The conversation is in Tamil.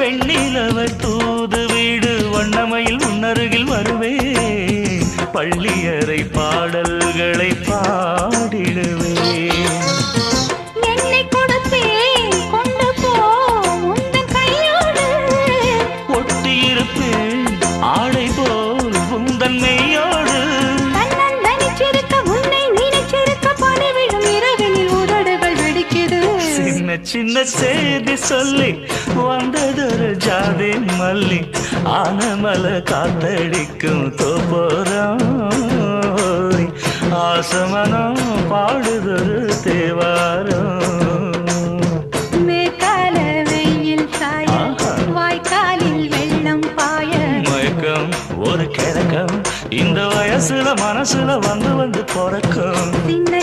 வெண்ணிலவை தூது வீடு வண்ணமையில் உன்னருகில் வருவேன் பள்ளியறை பாடல்களை பாடிடுவேன் என்னை கொடுத்தேன் கொண்டு போ உந்தன் கையோடு ஒட்டியிருப்பேன் ஆடை போல் உந்தன் மெய்யோடு தன்னந்தனிச்சிருக்க உன்னை நினைச்சிருக்க பணிவிடும் இரவினில் உதடுகள் வெடிக்குது சின்ன சின்ன செய்தி சொல்லி வந்ததொரு ஜாதி மல்லி ஆனமல காத்தடிக்கும் தோப்போரம் ஆசமனம் பாடுதொரு தேவாரம் மேற்கால வெயில் சாய வாய்க்காலில் வெள்ளம் பாய மயக்கம் ஒரு கிழக்கம் இந்த வயசுல மனசுல வந்து வந்து பிறக்கும் சின்ன